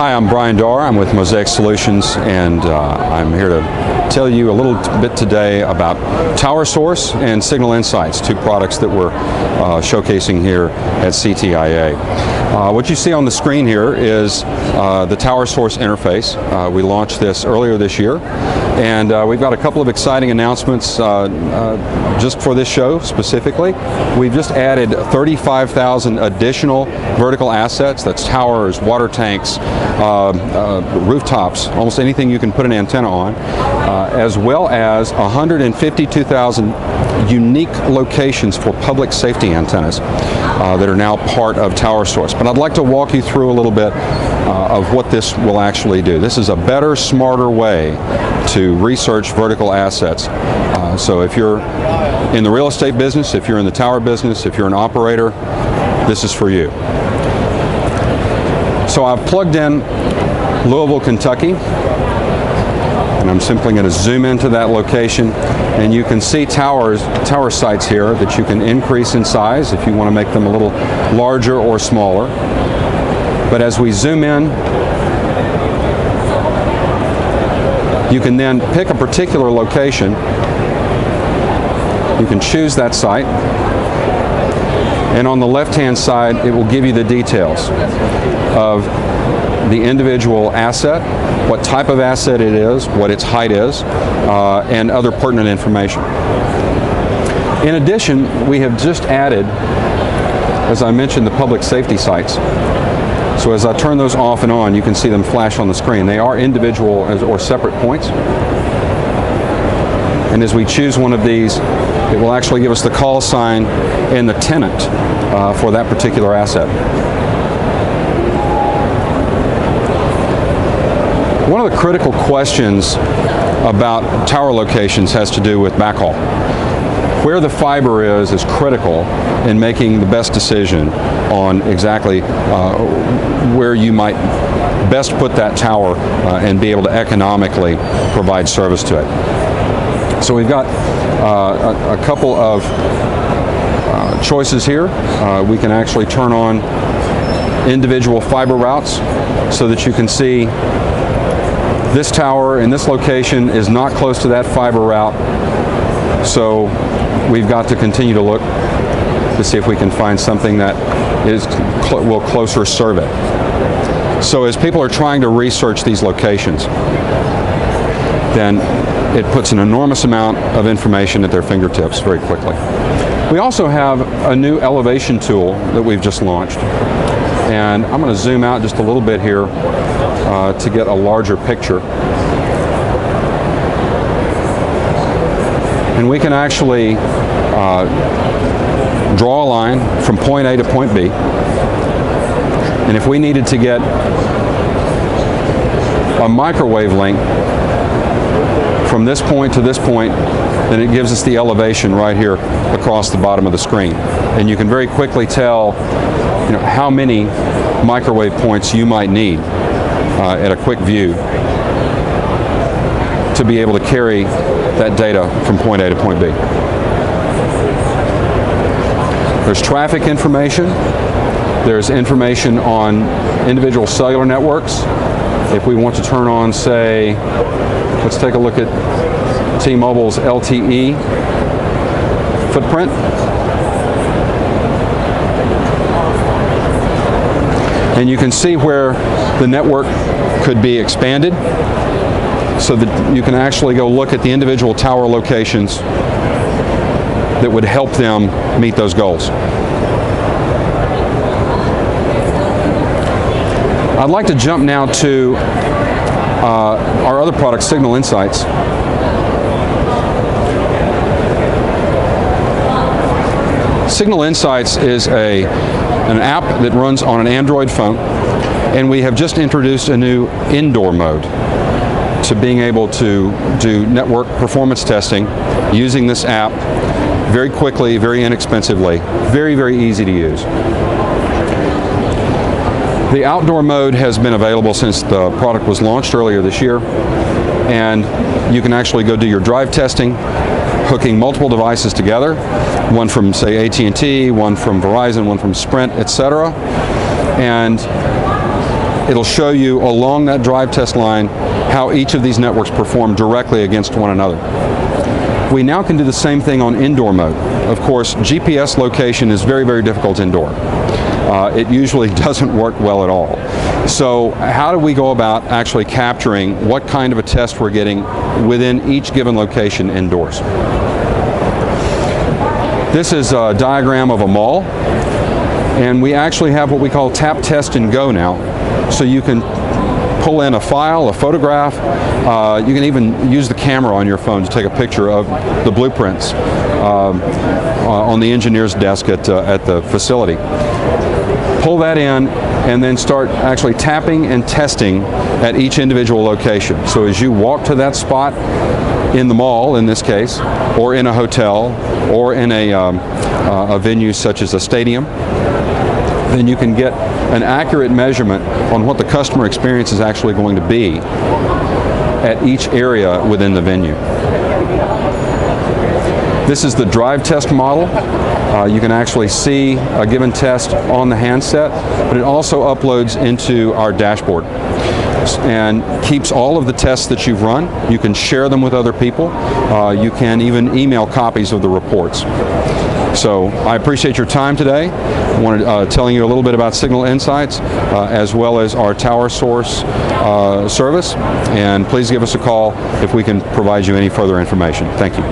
Hi, I'm Bryan Darr. I'm with Mosaik Solutions, and I'm here to tell you a little bit today about TowerSource and Signal Insights, two products that we're showcasing here at CTIA. What you see on the screen here is the TowerSource interface. We launched this earlier this year, and we've got a couple of exciting announcements just for this show specifically. We've just added 35,000 additional vertical assets. That's towers, water tanks, rooftops, almost anything you can put an antenna on, as well as 152,000 unique locations for public safety antennas that are now part of TowerSource. But I'd like to walk you through a little bit of what this will actually do. This is a better, smarter way to research vertical assets. So if you're in the real estate business, if you're in the tower business, if you're an operator, this is for you. So I've plugged in Louisville, Kentucky, and I'm simply going to zoom into that location, and you can see tower sites here that you can increase in size if you want to make them a little larger or smaller. But as we zoom in, you can then pick a particular location. You can choose that site, and on the left-hand side it will give you the details of the individual asset, what type of asset it is, what its height is, and other pertinent information. In addition, we have just added, as I mentioned, the public safety sites. So as I turn those off and on, you can see them flash on the screen. They are individual or separate points. And as we choose one of these, it will actually give us the call sign and the tenant for that particular asset. One of the critical questions about tower locations has to do with backhaul. Where the fiber is critical in making the best decision on exactly where you might best put that tower and be able to economically provide service to it. So we've got a couple of choices here. We can actually turn on individual fiber routes so that you can see this tower in this location is not close to that fiber route, so we've got to continue to look to see if we can find something that will closer serve it. So as people are trying to research these locations, then it puts an enormous amount of information at their fingertips very quickly. We also have a new elevation tool that we've just launched, and I'm going to zoom out just a little bit here to get a larger picture. And we can actually draw a line from point A to point B. And if we needed to get a microwave link from this point to this point, then it gives us the elevation right here across the bottom of the screen. And you can very quickly tell how many microwave points you might need at a quick view to be able to carry that data from point A to point B. There's traffic information. There's information on individual cellular networks. If we want to turn on, say, let's take a look at T-Mobile's LTE footprint. And you can see where the network could be expanded so that you can actually go look at the individual tower locations that would help them meet those goals. I'd like to jump now to our other product, Signal Insights. Signal Insights is an app that runs on an Android phone, and we have just introduced a new indoor mode to being able to do network performance testing using this app very quickly, very inexpensively, very, very easy to use. The outdoor mode has been available since the product was launched earlier this year, and you can actually go do your drive testing, hooking multiple devices together, one from, say, AT&T, one from Verizon, one from Sprint, etc. And it'll show you along that drive test line how each of these networks perform directly against one another. We now can do the same thing on indoor mode. Of course, GPS location is very, very difficult indoor. It usually doesn't work well at all. So how do we go about actually capturing what kind of a test we're getting within each given location indoors? This is a diagram of a mall, and we actually have what we call tap, test, and go now. So you can pull in a file, a photograph. You can even use the camera on your phone to take a picture of the blueprints on the engineer's desk at the facility. Pull that in and then start actually tapping and testing at each individual location. So as you walk to that spot in the mall, in this case, or in a hotel, or in a venue such as a stadium, then you can get an accurate measurement on what the customer experience is actually going to be at each area within the venue. This is the drive test model. You can actually see a given test on the handset, but it also uploads into our dashboard and keeps all of the tests that you've run. You can share them with other people. You can even email copies of the reports. So I appreciate your time today. I wanted telling you a little bit about Signal Insights as well as our TowerSource service, and please give us a call if we can provide you any further information. Thank you.